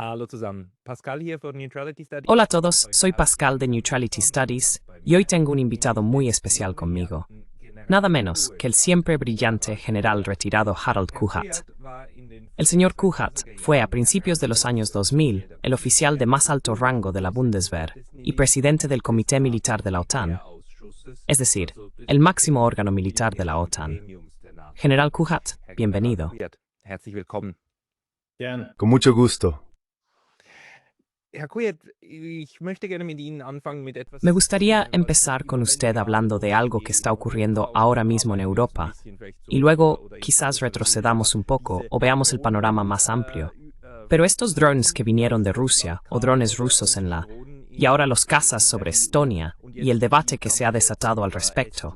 Hallo zusammen. Pascal hier von Neutrality Studies. Hola a todos, soy Pascal de Neutrality Studies y hoy tengo un invitado muy especial conmigo. Nada menos que el siempre brillante general retirado Harold Kohat. El señor Kohat fue a principios de los años 2000 el oficial de más alto rango de la Bundeswehr y presidente del Comité Militar de la OTAN, es decir, el máximo órgano militar de la OTAN. General Kohat, bienvenido. Herzlich willkommen. Con mucho gusto. Herr Kohat, ich möchte gerne mit Ihnen anfangen mit etwas. Me gustaría empezar con usted hablando de algo que está ocurriendo ahora mismo en Europa, y luego quizás retrocedamos un poco o veamos el panorama más amplio. Pero estos drones que vinieron de Rusia, o drones rusos y ahora los cazas sobre Estonia, y el debate que se ha desatado al respecto,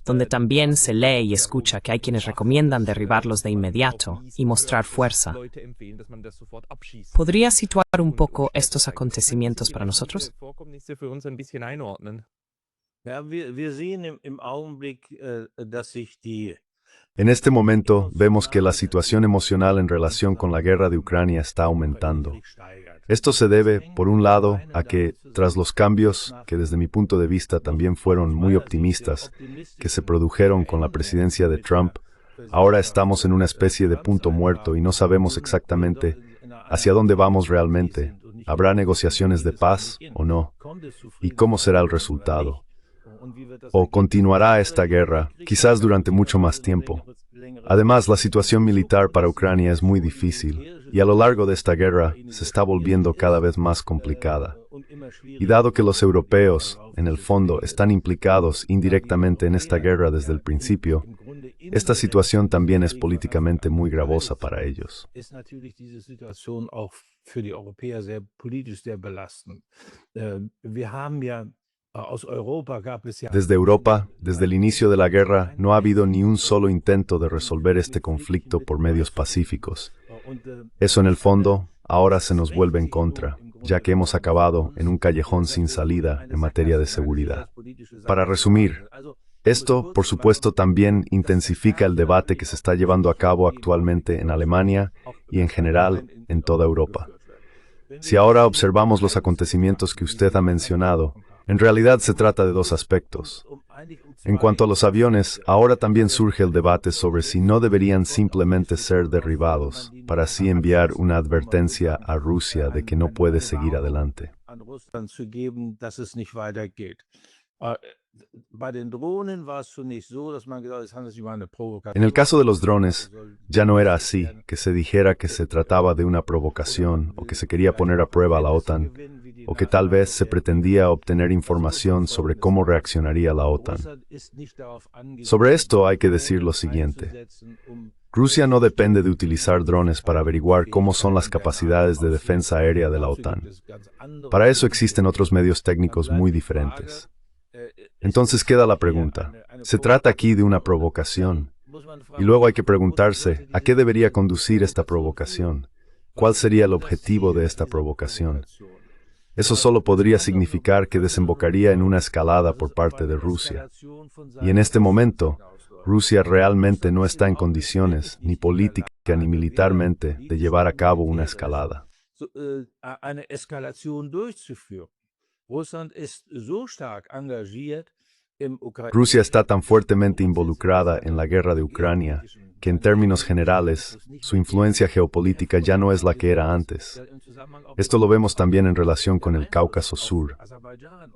donde también se lee y escucha que hay quienes recomiendan derribarlos de inmediato y mostrar fuerza. ¿Podría situar un poco estos acontecimientos para nosotros? Ja, wir sehen im Augenblick, dass sich die En este momento vemos que la situación emocional en relación con la guerra de Ucrania está aumentando. Esto se debe, por un lado, a que, tras los cambios, que desde mi punto de vista también fueron muy optimistas, que se produjeron con la presidencia de Trump, ahora estamos en una especie de punto muerto y no sabemos exactamente hacia dónde vamos realmente. ¿Habrá negociaciones de paz o no? ¿Y cómo será el resultado? ¿O continuará esta guerra, quizás durante mucho más tiempo? Además, la situación militar para Ucrania es muy difícil, y a lo largo de esta guerra se está volviendo cada vez más complicada. Y dado que los europeos, en el fondo, están implicados indirectamente en esta guerra desde el principio, esta situación también es políticamente muy gravosa para ellos. ist natürlich diese Situation auch für die Europäer sehr politisch sehr belastend. Wir haben ja aus Europa gab es ja Desde Europa, desde el inicio de la guerra, no ha habido ni un solo intento de resolver este conflicto por medios pacíficos. Eso en el fondo, ahora se nos vuelve en contra, ya que hemos acabado en un callejón sin salida en materia de seguridad. Para resumir, esto, por supuesto, también intensifica el debate que se está llevando a cabo actualmente en Alemania y en general en toda Europa. Si ahora observamos los acontecimientos que usted ha mencionado, en realidad se trata de dos aspectos. En cuanto a los aviones, ahora también surge el debate sobre si no deberían simplemente ser derribados, para así enviar una advertencia a Rusia de que no puede seguir adelante. an Russland zu geben, dass es nicht weitergeht. Bei den Drohnen war es zunächst so, dass man gesagt hat, es handelt sich um eine Provokation. En el caso de los drones, ya no era así, que se dijera que se trataba de una provocación o que se quería poner a prueba a la OTAN, o que tal vez se pretendía obtener información sobre cómo reaccionaría la OTAN. Sobre esto hay que decir lo siguiente. Rusia no depende de utilizar drones para averiguar cómo son las capacidades de defensa aérea de la OTAN. Para eso existen otros medios técnicos muy diferentes. Entonces queda la pregunta, ¿se trata aquí de una provocación? Y luego hay que preguntarse, ¿a qué debería conducir esta provocación? ¿Cuál sería el objetivo de esta provocación? Eso solo podría significar que desembocaría en una escalada por parte de Rusia. Y en este momento, Rusia realmente no está en condiciones, ni política ni militarmente, de llevar a cabo una escalada. Eine Eskalation durchzuführen. Russland ist so stark engagiert im Ukraine. Rusia está tan fuertemente involucrada en la guerra de Ucrania que en términos generales, su influencia geopolítica ya no es la que era antes. Esto lo vemos también en relación con el Cáucaso Sur.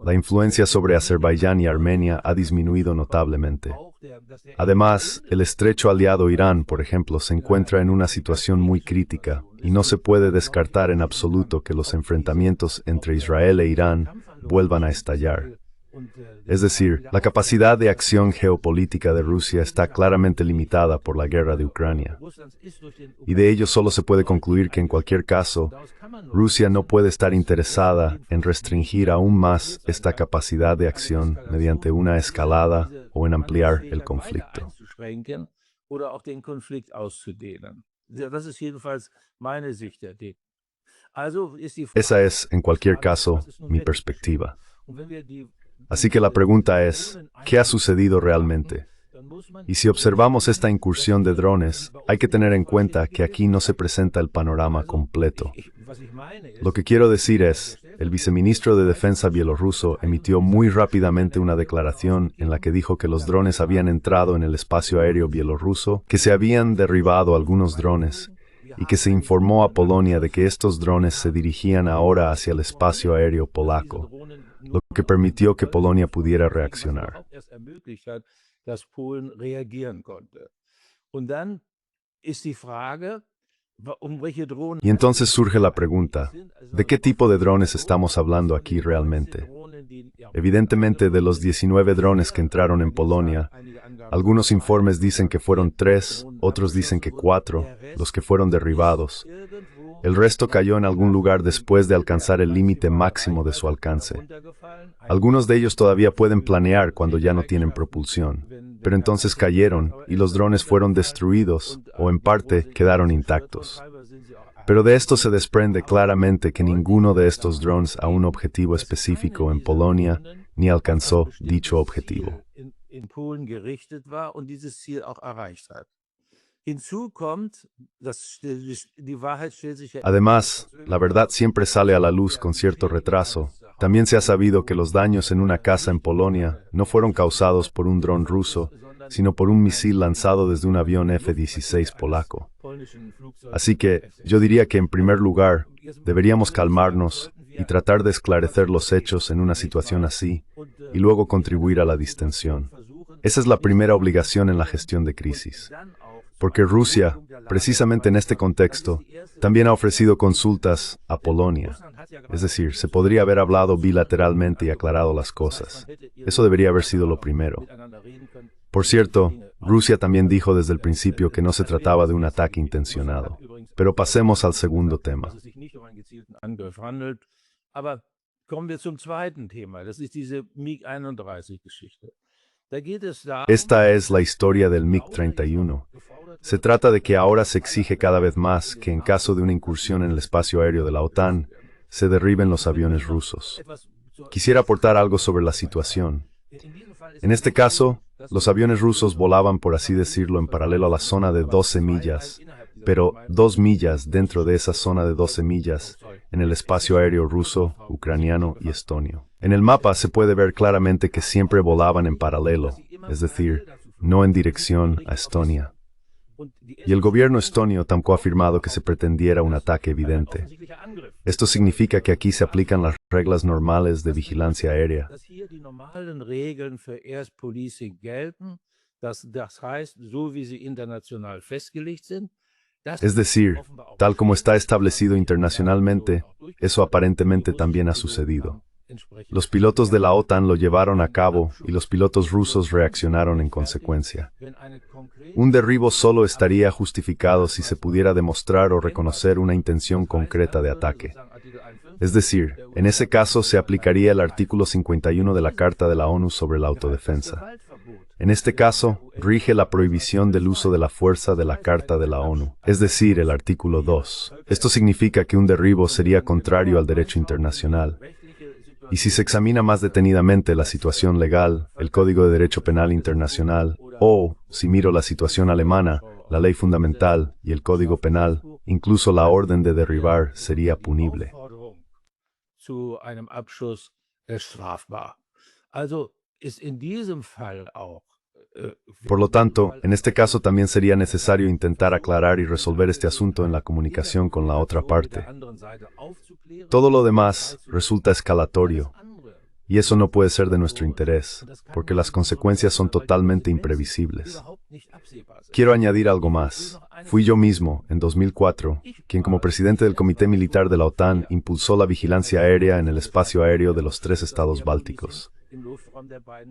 La influencia sobre Azerbaiyán y Armenia ha disminuido notablemente. Además, el estrecho aliado Irán, por ejemplo, se encuentra en una situación muy crítica y no se puede descartar en absoluto que los enfrentamientos entre Israel e Irán vuelvan a estallar. Es decir, la capacidad de acción geopolítica de Rusia está claramente limitada por la guerra de Ucrania. Y de ello solo se puede concluir que en cualquier caso, Rusia no puede estar interesada en restringir aún más esta capacidad de acción mediante una escalada o en ampliar el conflicto. Oder auch den Konflikt auszudehnen. Das ist jedenfalls meine Sicht der Dinge. Also ist die Esa es, en cualquier caso, mi perspectiva. Und wenn wir die Así que la pregunta es, ¿qué ha sucedido realmente? Y si observamos esta incursión de drones, hay que tener en cuenta que aquí no se presenta el panorama completo. Lo que quiero decir es, el viceministro de Defensa bielorruso emitió muy rápidamente una declaración en la que dijo que los drones habían entrado en el espacio aéreo bielorruso, que se habían derribado algunos drones, y que se informó a Polonia de que estos drones se dirigían ahora hacia el espacio aéreo polaco, lo que permitió que Polonia pudiera reaccionar. Y entonces surge la pregunta, ¿de qué tipo de drones estamos hablando aquí realmente? Evidentemente de los 19 drones que entraron en Polonia, algunos informes dicen que fueron 3, otros dicen que 4, los que fueron derribados. El resto cayó en algún lugar después de alcanzar el límite máximo de su alcance. Algunos de ellos todavía pueden planear cuando ya no tienen propulsión, pero entonces cayeron y los drones fueron destruidos o en parte quedaron intactos. Pero de esto se desprende claramente que ninguno de estos drones a un objetivo específico en Polonia ni alcanzó dicho objetivo. Además, la verdad siempre sale a la luz con cierto retraso. También se ha sabido que los daños en una casa en Polonia no fueron causados por un dron ruso, sino por un misil lanzado desde un avión F-16 polaco. Así que, yo diría que en primer lugar, deberíamos calmarnos y tratar de esclarecer los hechos en una situación así, y luego contribuir a la distensión. Esa es la primera obligación en la gestión de crisis. Porque Rusia, precisamente en este contexto, también ha ofrecido consultas a Polonia. Es decir, se podría haber hablado bilateralmente y aclarado las cosas. Eso debería haber sido lo primero. Por cierto, Rusia también dijo desde el principio que no se trataba de un ataque intencionado. Pero pasemos al segundo tema. Esta es la historia del MiG-31. Se trata de que ahora se exige cada vez más que en caso de una incursión en el espacio aéreo de la OTAN, se derriben los aviones rusos. Quisiera aportar algo sobre la situación. En este caso, los aviones rusos volaban, por así decirlo, en paralelo a la zona de 12 millas, pero 2 millas dentro de esa zona de 12 millas, en el espacio aéreo ruso, ucraniano y estonio. En el mapa se puede ver claramente que siempre volaban en paralelo, es decir, no en dirección a Estonia. Y el gobierno estonio tampoco ha afirmado que se pretendiera un ataque evidente. Esto significa que aquí se aplican las reglas normales de vigilancia aérea. Es decir, tal como está establecido internacionalmente, eso aparentemente también ha sucedido. Los pilotos de la OTAN lo llevaron a cabo y los pilotos rusos reaccionaron en consecuencia. Un derribo solo estaría justificado si se pudiera demostrar o reconocer una intención concreta de ataque. Es decir, en ese caso se aplicaría el artículo 51 de la Carta de la ONU sobre la autodefensa. En este caso, rige la prohibición del uso de la fuerza de la Carta de la ONU, es decir, el artículo 2. Esto significa que un derribo sería contrario al derecho internacional. Y si se examina más detenidamente la situación legal, el Código de Derecho Penal Internacional, o, si miro la situación alemana, la ley fundamental y el Código Penal, incluso la orden de derribar sería punible. Por lo tanto, en este caso también sería necesario intentar aclarar y resolver este asunto en la comunicación con la otra parte. Todo lo demás resulta escalatorio, y eso no puede ser de nuestro interés, porque las consecuencias son totalmente imprevisibles. Quiero añadir algo más. Fui yo mismo, en 2004, quien como presidente del Comité Militar de la OTAN impulsó la vigilancia aérea en el espacio aéreo de los 3 estados bálticos.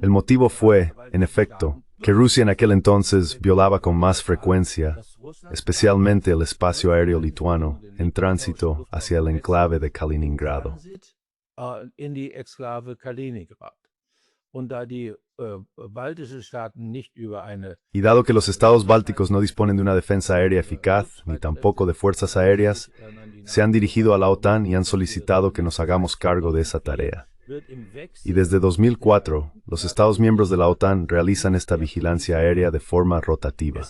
El motivo fue, en efecto, que Rusia en aquel entonces violaba con más frecuencia, especialmente el espacio aéreo lituano, en tránsito hacia el enclave de Kaliningrado. Y dado que los estados bálticos no disponen de una defensa aérea eficaz, ni tampoco de fuerzas aéreas, se han dirigido a la OTAN y han solicitado que nos hagamos cargo de esa tarea. Y desde 2004, los Estados miembros de la OTAN realizan esta vigilancia aérea de forma rotativa.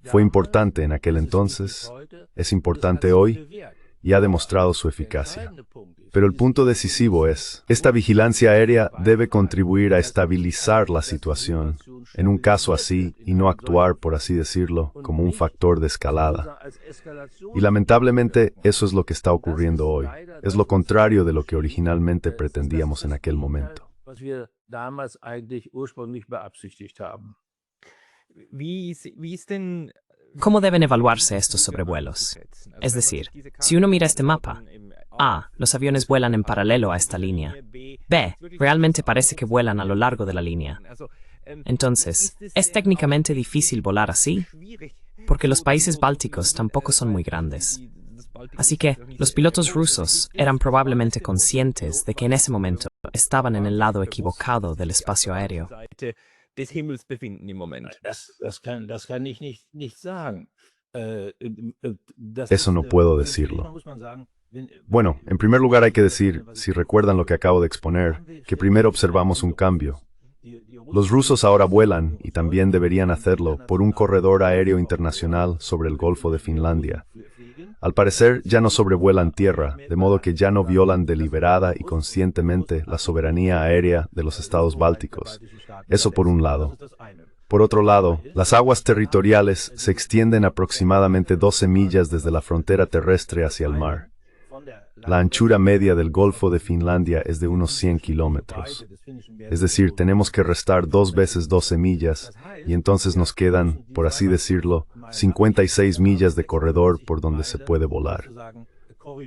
Fue importante en aquel entonces, es importante hoy y ha demostrado su eficacia. Pero el punto decisivo es, esta vigilancia aérea debe contribuir a estabilizar la situación en un caso así y no actuar, por así decirlo, como un factor de escalada. Y lamentablemente eso es lo que está ocurriendo hoy. Es lo contrario de lo que originalmente pretendíamos en aquel momento. Wie ist denn ¿Cómo deben evaluarse estos sobrevuelos? Es decir, si uno mira este mapa, A, los aviones vuelan en paralelo a esta línea. B, realmente parece que vuelan a lo largo de la línea. Entonces, ¿es técnicamente difícil volar así? Porque los países bálticos tampoco son muy grandes. Así que, los pilotos rusos eran probablemente conscientes de que en ese momento estaban en el lado equivocado del espacio aéreo. des Himmels befinden im Moment. Das kann ich nicht sagen. Eso no puedo decirlo. Bueno, en primer lugar hay que decir, si recuerdan lo que acabo de exponer, que primero observamos un cambio. Los rusos ahora vuelan, y también deberían hacerlo, por un corredor aéreo internacional sobre el Golfo de Finlandia. Al parecer, ya no sobrevuelan tierra, de modo que ya no violan deliberada y conscientemente la soberanía aérea de los estados bálticos. Eso por un lado. Por otro lado, las aguas territoriales se extienden aproximadamente 12 millas desde la frontera terrestre hacia el mar. La anchura media del Golfo de Finlandia es de unos 100 kilómetros. Es decir, tenemos que restar 2 veces 12 millas, y entonces nos quedan, por así decirlo, 56 millas de corredor por donde se puede volar.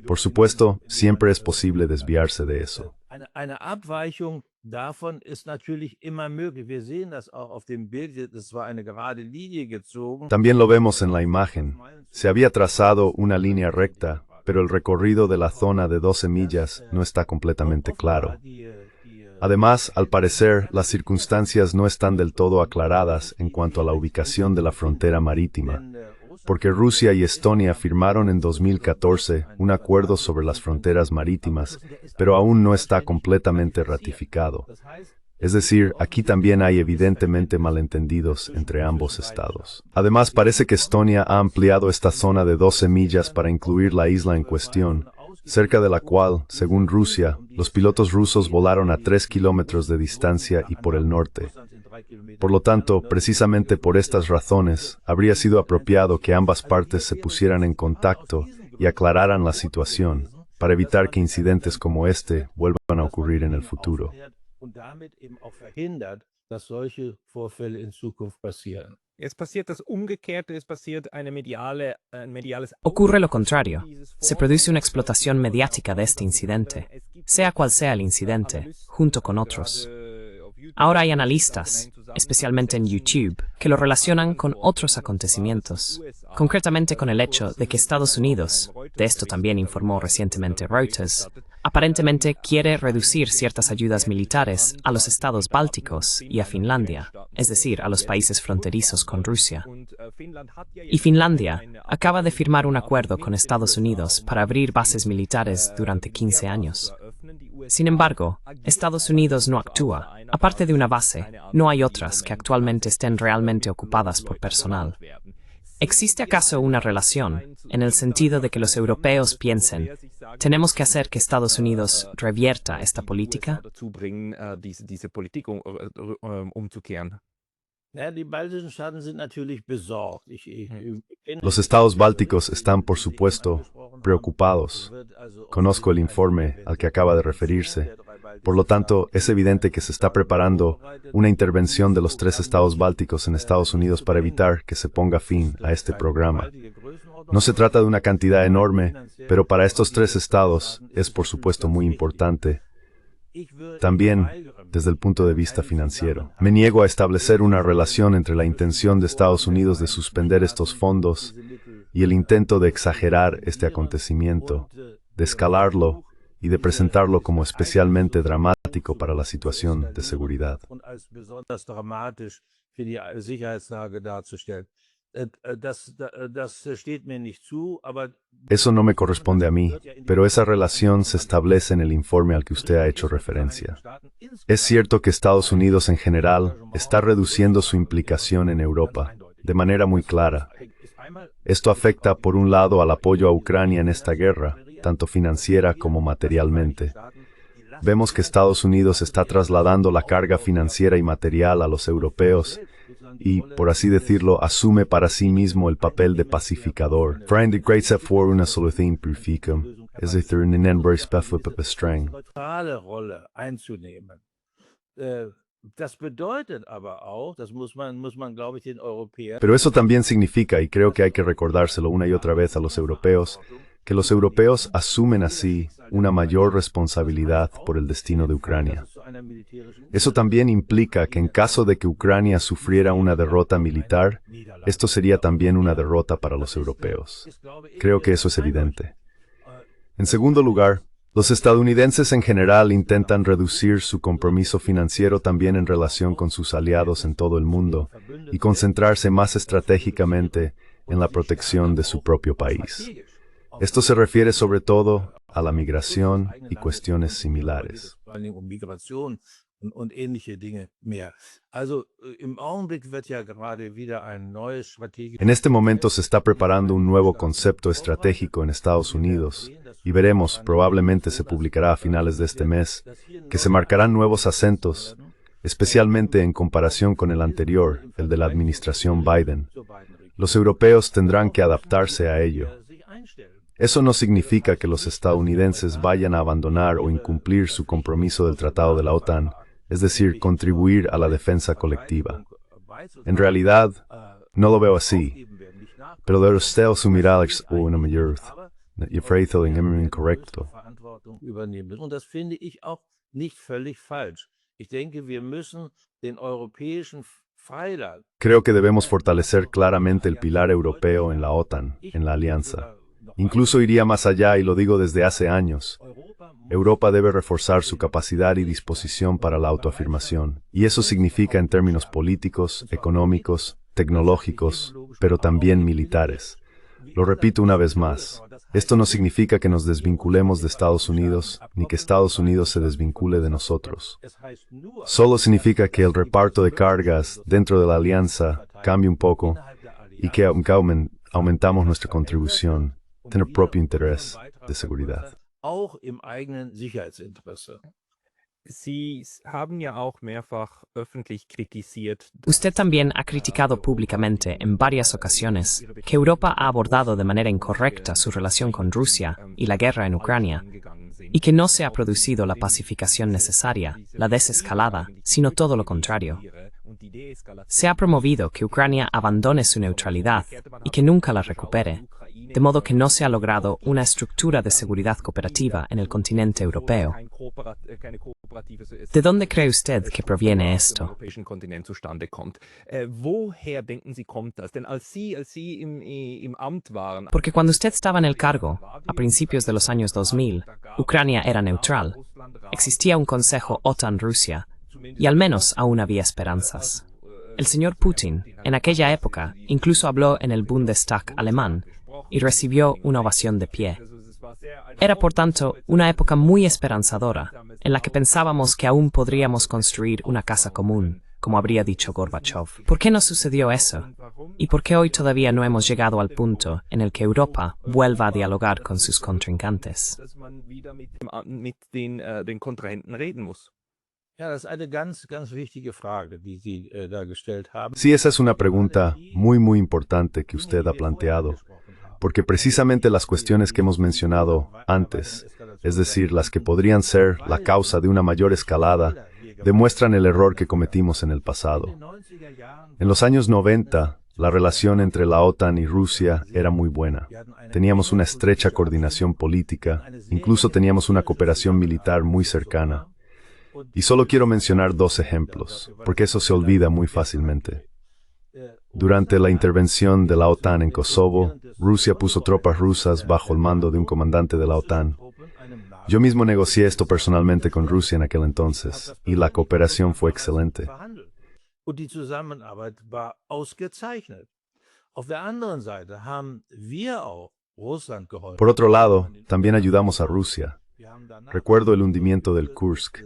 Por supuesto, siempre es posible desviarse de eso. Eine Abweichung davon ist natürlich immer möglich. Wir sehen das auch auf dem Bild, das war eine gerade Linie gezogen. También lo vemos en la imagen. Se había trazado una línea recta, pero el recorrido de la zona de 12 millas no está completamente claro. Además, al parecer, las circunstancias no están del todo aclaradas en cuanto a la ubicación de la frontera marítima, porque Rusia y Estonia firmaron en 2014 un acuerdo sobre las fronteras marítimas, pero aún no está completamente ratificado. Es decir, aquí también hay evidentemente malentendidos entre ambos estados. Además, parece que Estonia ha ampliado esta zona de 12 millas para incluir la isla en cuestión, cerca de la cual, según Rusia, los pilotos rusos volaron a 3 kilómetros de distancia y por el norte. Por lo tanto, precisamente por estas razones, habría sido apropiado que ambas partes se pusieran en contacto y aclararan la situación, para evitar que incidentes como este vuelvan a ocurrir en el futuro. Es passiert das Umgekehrte, es passiert ein mediales Ocurre lo contrario. Se produce una explotación mediática de este incidente, sea cual sea el incidente, junto con otros. Ahora hay analistas, especialmente en YouTube, que lo relacionan con otros acontecimientos, concretamente con el hecho de que Estados Unidos, de esto también informó recientemente Reuters, aparentemente quiere reducir ciertas ayudas militares a los estados bálticos y a Finlandia, es decir, a los países fronterizos con Rusia. Y Finlandia acaba de firmar un acuerdo con Estados Unidos para abrir bases militares durante 15 años. Sin embargo, Estados Unidos no actúa. Aparte de una base, no hay otras que actualmente estén realmente ocupadas por personal. ¿Existe acaso una relación, en el sentido de que los europeos piensen, tenemos que hacer que Estados Unidos revierta esta política? dazu bringen, diese Politik umzukehren? Die baltischen Staaten sind natürlich besorgt. Los estados bálticos están, por supuesto, preocupados. Conozco el informe al que acaba de referirse. Por lo tanto, es evidente que se está preparando una intervención de los 3 estados bálticos en Estados Unidos para evitar que se ponga fin a este programa. No se trata de una cantidad enorme, pero para estos 3 estados es, por supuesto, muy importante. También, desde el punto de vista financiero, me niego a establecer una relación entre la intención de Estados Unidos de suspender estos fondos y el intento de exagerar este acontecimiento, de escalarlo y de presentarlo como especialmente dramático para la situación de seguridad. Das steht mir nicht zu, aber Eso no me corresponde a mí, pero esa relación se establece en el informe al que usted ha hecho referencia. Es cierto que Estados Unidos en general está reduciendo su implicación en Europa, de manera muy clara. Esto afecta, por un lado, al apoyo a Ucrania en esta guerra, tanto financiera como materialmente. Vemos que Estados Unidos está trasladando la carga financiera y material a los europeos y, por así decirlo, asume para sí mismo el papel de pacificador. För det great step for una solución pacífica, es decir, en nombre streng. neutrale Rolle einzunehmen. Das bedeutet aber auch, das muss man, glaube ich, den Europäern Pero eso también significa, y creo que hay que recordárselo una y otra vez a los europeos, que los europeos asumen así una mayor responsabilidad por el destino de Ucrania. Eso también implica que en caso de que Ucrania sufriera una derrota militar, esto sería también una derrota para los europeos. Creo que eso es evidente. En segundo lugar, los estadounidenses en general intentan reducir su compromiso financiero también en relación con sus aliados en todo el mundo y concentrarse más estratégicamente en la protección de su propio país. Esto se refiere sobre todo a la migración y cuestiones similares. vor allen Dingen Migration und ähnliche Dinge mehr. Also im Augenblick wird ja gerade wieder ein neues strategisches En este momento se está preparando un nuevo concepto estratégico en Estados Unidos y veremos, probablemente se publicará a finales de este mes, que se marcarán nuevos acentos, especialmente en comparación con el anterior, el de la administración Biden. Los europeos tendrán que adaptarse a ello. Eso no significa que los estadounidenses vayan a abandonar o incumplir su compromiso del Tratado de la OTAN, es decir, contribuir a la defensa colectiva. En realidad, no lo veo así, pero de usted asumirá una mayor incorrecto. Verantwortung übernehmen müssen. Und das finde ich auch nicht völlig falsch. Ich denke, wir müssen den europäischen Pfeiler Creo que debemos fortalecer claramente el pilar europeo en la OTAN, en la alianza. Incluso iría más allá y lo digo desde hace años. Europa debe reforzar su capacidad y disposición para la autoafirmación, y eso significa en términos políticos, económicos, tecnológicos, pero también militares. Lo repito una vez más, esto no significa que nos desvinculemos de Estados Unidos, ni que Estados Unidos se desvincule de nosotros. Solo significa que el reparto de cargas dentro de la alianza cambie un poco y que aumentamos nuestra contribución, tener propio interés de seguridad. auch im eigenen Sicherheitsinteresse. Sie haben ja auch mehrfach öffentlich kritisiert, Usted también ha criticado públicamente en varias ocasiones que Europa ha abordado de manera incorrecta su relación con Rusia y la guerra en Ucrania, y que no se ha producido la pacificación necesaria, la desescalada, sino todo lo contrario. Se ha promovido que Ucrania abandone su neutralidad y que nunca la recupere, de modo que no se ha logrado una estructura de seguridad cooperativa en el continente europeo. ¿De dónde cree usted que proviene esto? europäischen Kontinent zustande kommt. Woher denken Sie, kommt das? Denn als Sie im Amt waren, Porque cuando usted estaba en el cargo, a principios de los años 2000, Ucrania era neutral. Existía un consejo OTAN-Rusia, y al menos aún había esperanzas. El señor Putin, en aquella época, incluso habló en el Bundestag alemán y recibió una ovación de pie. Era, por tanto, una época muy esperanzadora, en la que pensábamos que aún podríamos construir una casa común, como habría dicho Gorbachev. ¿Por qué no sucedió eso? ¿Y por qué hoy todavía no hemos llegado al punto en el que Europa vuelva a dialogar con sus contrincantes? dass man wieder mit den Kontrahenten reden muss. Ja, das ist eine ganz, ganz wichtige Frage, die Sie da gestellt haben. Sí, esa es una pregunta muy importante que usted ha planteado, porque precisamente las cuestiones que hemos mencionado antes, es decir, las que podrían ser la causa de una mayor escalada, demuestran el error que cometimos en el pasado. En los años 90, la relación entre la OTAN y Rusia era muy buena. Teníamos una estrecha coordinación política, incluso teníamos una cooperación militar muy cercana. Y solo quiero mencionar dos ejemplos, porque eso se olvida muy fácilmente. Durante la intervención de la OTAN en Kosovo, Rusia puso tropas rusas bajo el mando de un comandante de la OTAN. Yo mismo negocié esto personalmente con Rusia en aquel entonces, y la cooperación fue excelente. Und die Zusammenarbeit war ausgezeichnet. Auf der anderen Seite haben wir auch Russland geholfen. Por otro lado, también ayudamos a Rusia. Recuerdo el hundimiento del Kursk.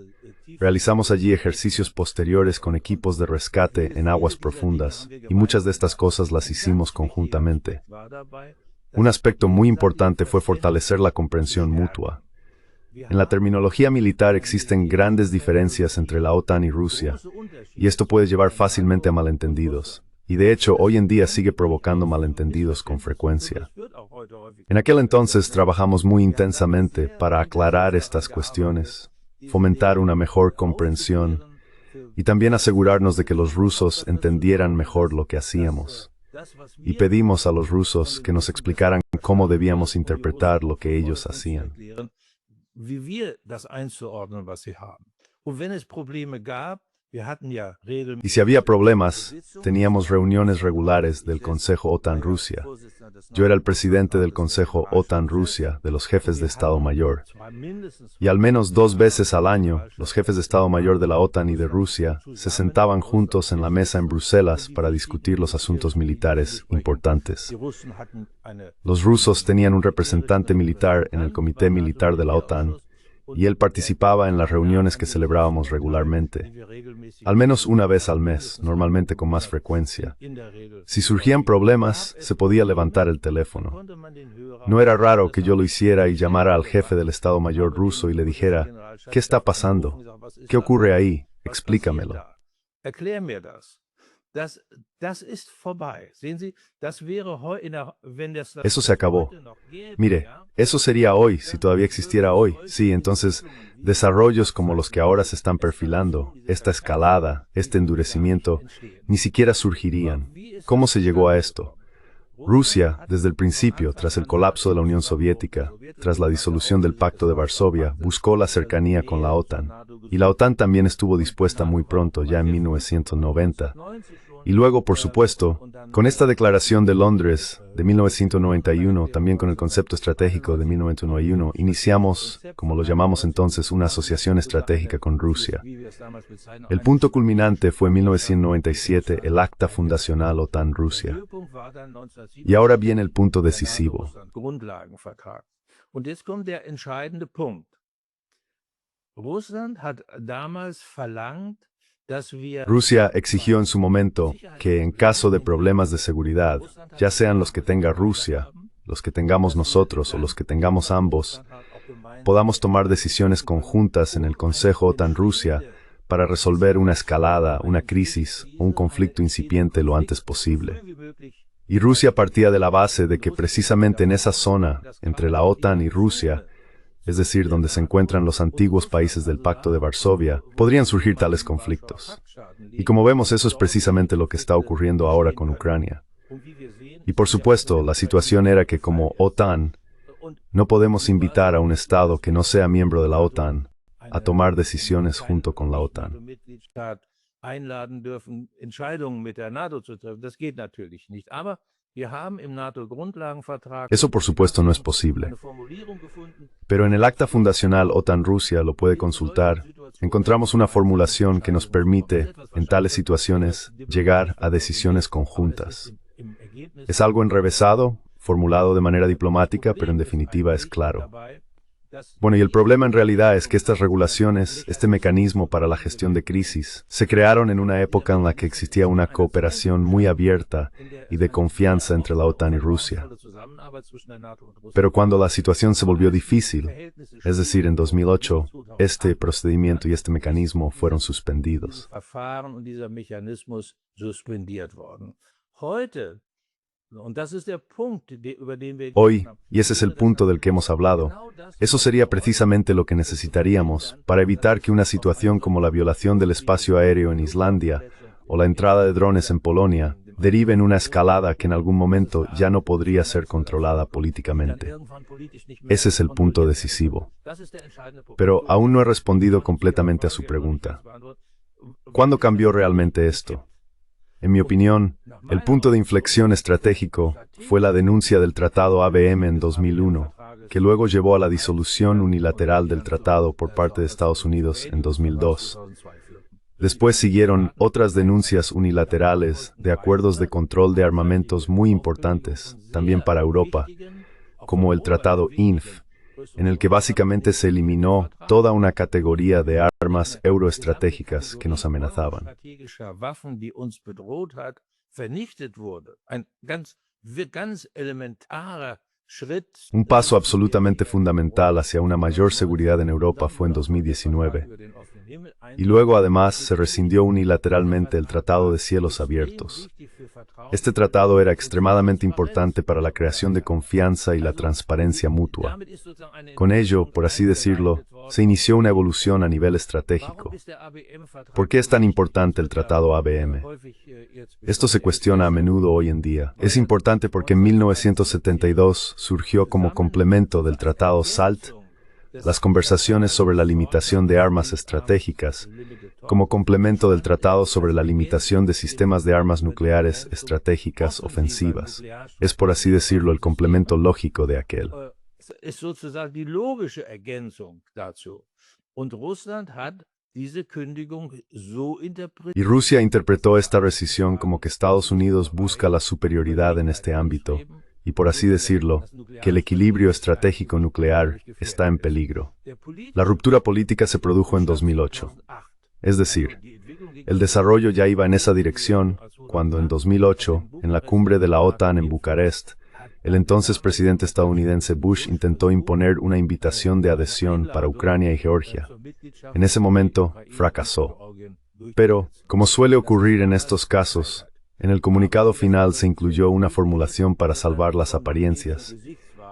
Realizamos allí ejercicios posteriores con equipos de rescate en aguas profundas, y muchas de estas cosas las hicimos conjuntamente. Un aspecto muy importante fue fortalecer la comprensión mutua. En la terminología militar existen grandes diferencias entre la OTAN y Rusia, y esto puede llevar fácilmente a malentendidos. Y de hecho, hoy en día sigue provocando malentendidos con frecuencia. En aquel entonces trabajamos muy intensamente para aclarar estas cuestiones, fomentar una mejor comprensión y también asegurarnos de que los rusos entendieran mejor lo que hacíamos. Y pedimos a los rusos que nos explicaran cómo debíamos interpretar lo que ellos hacían. Wie wir das einzuordnen, was sie haben. Und wenn es Probleme gab, wir hatten ja Y si había problemas, teníamos reuniones regulares del Consejo OTAN-Rusia. Yo era el presidente del Consejo OTAN-Rusia, de los jefes de Estado Mayor. Y al menos 2 veces al año, los jefes de Estado Mayor de la OTAN y de Rusia se sentaban juntos en la mesa en Bruselas para discutir los asuntos militares importantes. Los rusos tenían un representante militar en el Comité Militar de la OTAN, y él participaba en las reuniones que celebrábamos regularmente, al menos una vez al mes, normalmente con más frecuencia. Si surgían problemas, se podía levantar el teléfono. No era raro que yo lo hiciera y llamara al jefe del Estado Mayor ruso y le dijera, ¿qué está pasando? ¿Qué ocurre ahí? Explícamelo. Eso se acabó. Mire, eso sería hoy, si todavía existiera hoy. Sí, entonces, desarrollos como los que ahora se están perfilando, esta escalada, este endurecimiento, ni siquiera surgirían. ¿Cómo se llegó a esto? Rusia, desde el principio, tras el colapso de la Unión Soviética, tras la disolución del Pacto de Varsovia, buscó la cercanía con la OTAN. Y la OTAN también estuvo dispuesta muy pronto, ya en 1990. Y luego, por supuesto, con esta declaración de Londres de 1991, también con el concepto estratégico de 1991, iniciamos, como lo llamamos entonces, una asociación estratégica con Rusia. El punto culminante fue en 1997, el acta fundacional OTAN-Rusia. Y ahora viene el punto decisivo. Rusia exigió en su momento que en caso de problemas de seguridad, ya sean los que tenga Rusia, los que tengamos nosotros o los que tengamos ambos, podamos tomar decisiones conjuntas en el Consejo OTAN-Rusia para resolver una escalada, una crisis o un conflicto incipiente lo antes posible. Y Rusia partía de la base de que precisamente en esa zona, entre la OTAN y Rusia, es decir, donde se encuentran los antiguos países del Pacto de Varsovia, podrían surgir tales conflictos. Y como vemos, eso es precisamente lo que está ocurriendo ahora con Ucrania. Y por supuesto, la situación era que como OTAN, no podemos invitar a un Estado que no sea miembro de la OTAN a tomar decisiones junto con la OTAN. Eso por supuesto no es posible. Pero en el acta fundacional OTAN-Rusia, lo puede consultar, encontramos una formulación que nos permite, en tales situaciones, llegar a decisiones conjuntas. Es algo enrevesado, formulado de manera diplomática, pero en definitiva es claro. Bueno, y el problema en realidad es que estas regulaciones, este mecanismo para la gestión de crisis, se crearon en una época en la que existía una cooperación muy abierta y de confianza entre la OTAN y Rusia. Pero cuando la situación se volvió difícil, es decir, en 2008, este procedimiento y este mecanismo fueron suspendidos. Hoy, y ese es el punto del que hemos hablado, eso sería precisamente lo que necesitaríamos para evitar que una situación como la violación del espacio aéreo en Islandia o la entrada de drones en Polonia derive en una escalada que en algún momento ya no podría ser controlada políticamente. Ese es el punto decisivo. Pero aún no he respondido completamente a su pregunta. ¿Cuándo cambió realmente esto? En mi opinión, el punto de inflexión estratégico fue la denuncia del Tratado ABM en 2001, que luego llevó a la disolución unilateral del tratado por parte de Estados Unidos en 2002. Después siguieron otras denuncias unilaterales de acuerdos de control de armamentos muy importantes, también para Europa, como el Tratado INF, en el que básicamente se eliminó toda una categoría de armas euroestratégicas que nos amenazaban. Un paso absolutamente fundamental hacia una mayor seguridad en Europa fue en 2019. Y luego además se rescindió unilateralmente el Tratado de Cielos Abiertos. Este tratado era extremadamente importante para la creación de confianza y la transparencia mutua. Con ello, por así decirlo, se inició una evolución a nivel estratégico. ¿Por qué es tan importante el Tratado ABM? Esto se cuestiona a menudo hoy en día. Es importante porque en 1972 surgió como complemento del Tratado SALT las conversaciones sobre la limitación de armas estratégicas, como complemento del Tratado sobre la limitación de sistemas de armas nucleares estratégicas ofensivas. Es, por así decirlo, el complemento lógico de aquel. Ist sozusagen die logische Ergänzung dazu. Und Russland hat diese Kündigung so interpretiert. Y Rusia interpretó esta rescisión como que Estados Unidos busca la superioridad en este ámbito, y por así decirlo, que el equilibrio estratégico nuclear está en peligro. La ruptura política se produjo en 2008. Es decir, el desarrollo ya iba en esa dirección cuando en 2008, en la cumbre de la OTAN en Bucarest, el entonces presidente estadounidense Bush intentó imponer una invitación de adhesión para Ucrania y Georgia. En ese momento, fracasó. Pero, como suele ocurrir en estos casos, en el comunicado final se incluyó una formulación para salvar las apariencias,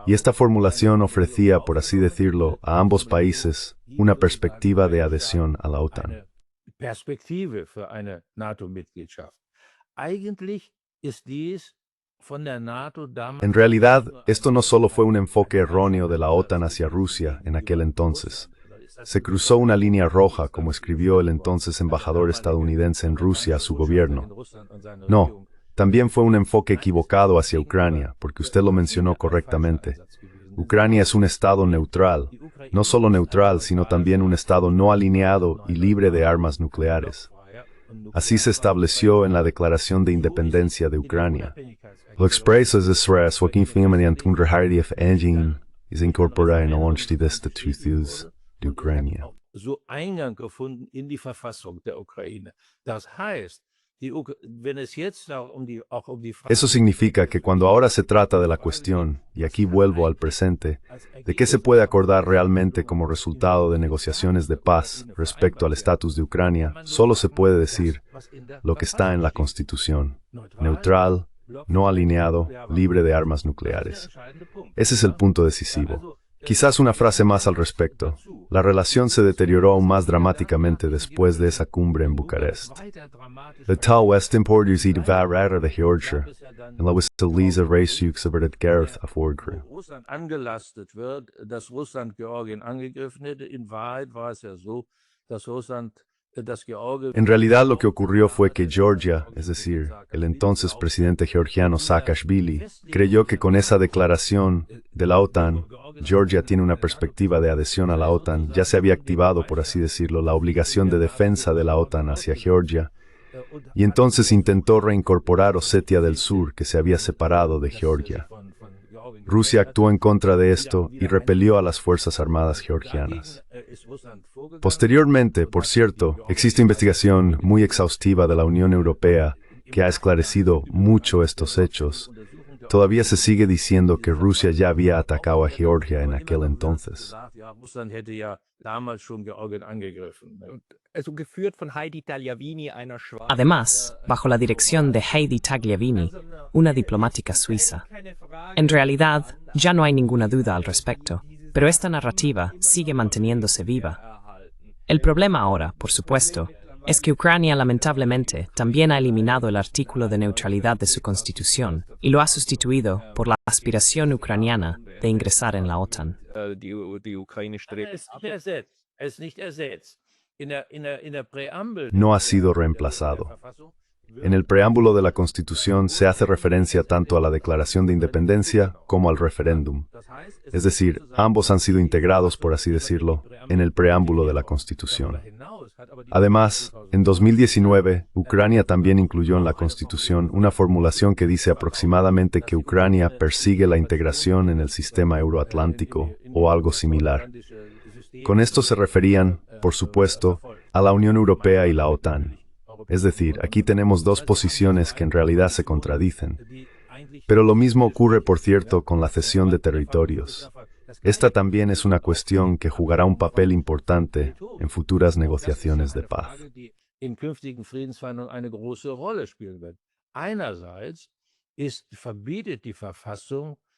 y esta formulación ofrecía, por así decirlo, a ambos países una perspectiva de adhesión a la OTAN. Perspektive für eine NATO-Mitgliedschaft. Eigentlich ist dies von der NATO damals. En realidad, esto no solo fue un enfoque erróneo de la OTAN hacia Rusia en aquel entonces. Se cruzó una línea roja, como escribió el entonces embajador estadounidense en Rusia a su gobierno. No, también fue un enfoque equivocado hacia Ucrania, porque usted lo mencionó correctamente. Ucrania es un estado neutral, no solo neutral, sino también un estado no alineado y libre de armas nucleares. Así se estableció en la Declaración de Independencia de Ucrania. Lo expreso es Joaquín mediante un of engine is incorporada en el Statutos de Ucrania. So Eingang gefunden in die Verfassung der Ukraine. Das heißt, wenn es jetzt auch um die Frage. Eso significa que cuando ahora se trata de la cuestión, y aquí vuelvo al presente, de qué se puede acordar realmente como resultado de negociaciones de paz respecto al estatus de Ucrania, solo se puede decir lo que está en la Constitución: neutral, no alineado, libre de armas nucleares. Ese es el punto decisivo. Quizás una frase más al respecto. La relación se deterioró aún más dramáticamente después de esa cumbre en Bucarest. Het tal West importers i varare de Georgia, en la West-Lisa Reisjuk über det Gerth auf Orgru. Russland angelastet wird, dass Russland Georgien angegriffen hätte. In Wahrheit war es ja so, dass Russland En realidad lo que ocurrió fue que Georgia, es decir, el entonces presidente georgiano Saakashvili, creyó que con esa declaración de la OTAN, Georgia tiene una perspectiva de adhesión a la OTAN, ya se había activado, por así decirlo, la obligación de defensa de la OTAN hacia Georgia, y entonces intentó reincorporar Osetia del Sur, que se había separado de Georgia. Rusia actuó en contra de esto y repelió a las Fuerzas Armadas georgianas. Posteriormente, por cierto, existe investigación muy exhaustiva de la Unión Europea que ha esclarecido mucho estos hechos. Todavía se sigue diciendo que Rusia ya había atacado a Georgia en aquel entonces. Además, bajo la dirección de Heidi Tagliavini, una diplomática suiza. En realidad, ya no hay ninguna duda al respecto, pero esta narrativa sigue manteniéndose viva. El problema ahora, por supuesto, es que Ucrania lamentablemente también ha eliminado el artículo de neutralidad de su constitución y lo ha sustituido por la aspiración ucraniana de ingresar en la OTAN. No ha sido reemplazado. En el preámbulo de la Constitución se hace referencia tanto a la Declaración de Independencia como al referéndum. Es decir, ambos han sido integrados, por así decirlo, en el preámbulo de la Constitución. Además, en 2019, Ucrania también incluyó en la Constitución una formulación que dice aproximadamente que Ucrania persigue la integración en el sistema euroatlántico o algo similar. Con esto se referían, por supuesto, a la Unión Europea y la OTAN. Es decir, aquí tenemos dos posiciones que en realidad se contradicen. Pero lo mismo ocurre, por cierto, con la cesión de territorios. Esta también es una cuestión que jugará un papel importante en futuras negociaciones de paz.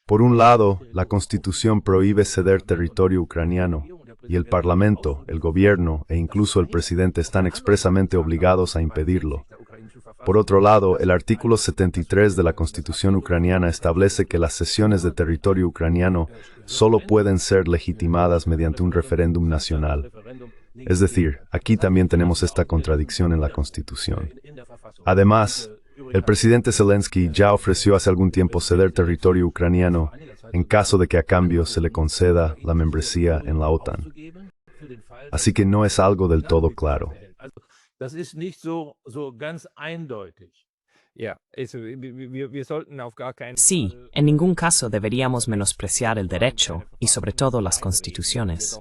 Por un lado, la Constitución prohíbe ceder territorio ucraniano, y el Parlamento, el gobierno e incluso el presidente están expresamente obligados a impedirlo. Por otro lado, el artículo 73 de la Constitución ucraniana establece que las cesiones de territorio ucraniano solo pueden ser legitimadas mediante un referéndum nacional. Es decir, aquí también tenemos esta contradicción en la Constitución. Además, el presidente Zelensky ya ofreció hace algún tiempo ceder territorio ucraniano en caso de que a cambio se le conceda la membresía en la OTAN. Así que no es algo del todo claro. Sí, en ningún caso deberíamos menospreciar el derecho y sobre todo las constituciones.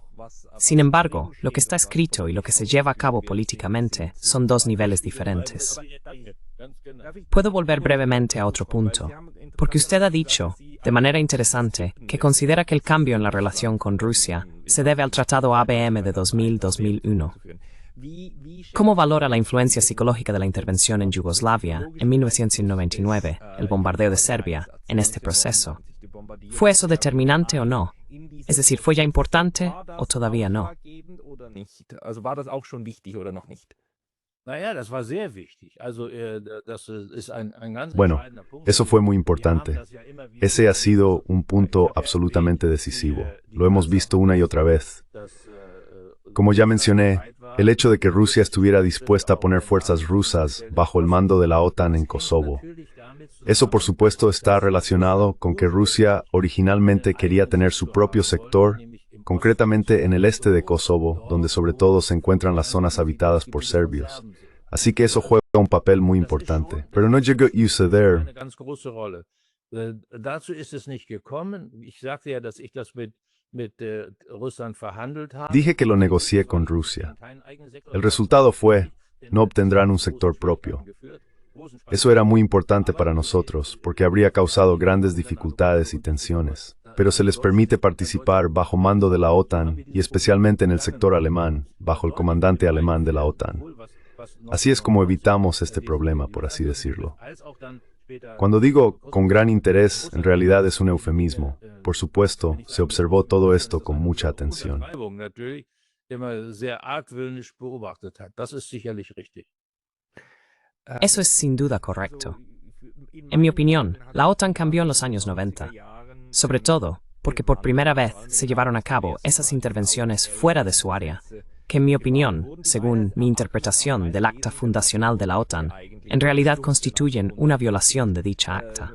Sin embargo, lo que está escrito y lo que se lleva a cabo políticamente son dos niveles diferentes. Puedo volver brevemente a otro punto, porque usted ha dicho, de manera interesante, que considera que el cambio en la relación con Rusia se debe al Tratado ABM de 2000-2001. ¿Cómo valora la influencia psicológica de la intervención en Yugoslavia en 1999, el bombardeo de Serbia, en este proceso? ¿Fue eso determinante o no? Es decir, ¿fue ya importante o todavía no? Bueno, eso fue muy importante. Ese ha sido un punto absolutamente decisivo. Lo hemos visto una y otra vez. Como ya mencioné, el hecho de que Rusia estuviera dispuesta a poner fuerzas rusas bajo el mando de la OTAN en Kosovo. Eso, por supuesto, está relacionado con que Rusia originalmente quería tener su propio sector, concretamente en el este de Kosovo, donde sobre todo se encuentran las zonas habitadas por serbios. Así que eso juega un papel muy importante. Pero no llegó a suceder. Dije que lo negocié con Rusia. El resultado fue, no obtendrán un sector propio. Eso era muy importante para nosotros, porque habría causado grandes dificultades y tensiones. Pero se les permite participar bajo mando de la OTAN y especialmente en el sector alemán, bajo el comandante alemán de la OTAN. Así es como evitamos este problema, por así decirlo. Cuando digo con gran interés, en realidad es un eufemismo. Por supuesto, se observó todo esto con mucha atención. Eso es sin duda correcto. En mi opinión, la OTAN cambió en los años 90, sobre todo porque por primera vez se llevaron a cabo esas intervenciones fuera de su área, que en mi opinión, según mi interpretación del acta fundacional de la OTAN, en realidad constituyen una violación de dicha acta.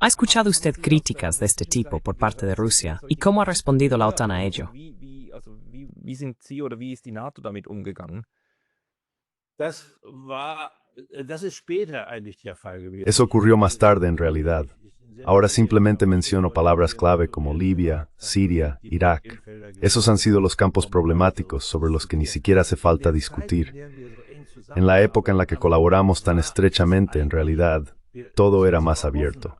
¿Ha escuchado usted críticas de este tipo por parte de Rusia y cómo ha respondido la OTAN a ello? Eso ocurrió más tarde en realidad. Ahora simplemente menciono palabras clave como Libia, Siria, Irak. Esos han sido los campos problemáticos sobre los que ni siquiera hace falta discutir. En la época en la que colaboramos tan estrechamente, en realidad, todo era más abierto.